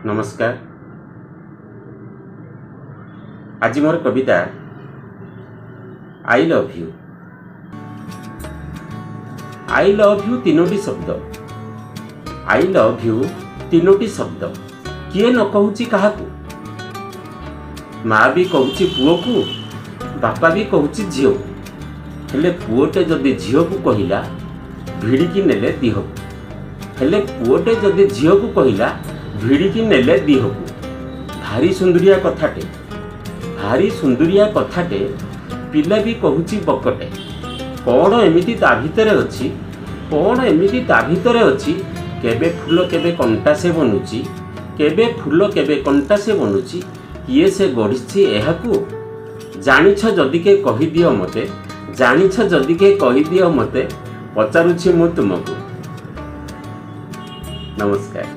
नमस्कार। आज मोर कविता I love you. I love you तीनोटी शब्द, आई लव यू तीनोटी शब्द किए न कहूची काहाकू। माँ भी कहूची पुओ को, बापा भी कहूची झील को। हेले पुओटे जदि झील को कहला भिड़िकी नेले दीह को, हेले पुओटे जदि झील को कहला भिड़िकी नेले दीह को। भारी सुंदरिया कथाटे, भारी सुंदरिया कथाटे, पिला भी कहूची बकटे। कौन एमिति ता भितरे अछि, कौन एमिति ता भितरे अछि। केबे फूल केबे कंटा से बनुची, केबे फूल केबे कंटा से बनुची। किए से गढ़िछि एहाकू। जानिछ जदि के कहि दियो मते, जानिछ जदि के कहि दियो मते। पचारुछि मु तुमको। नमस्कार।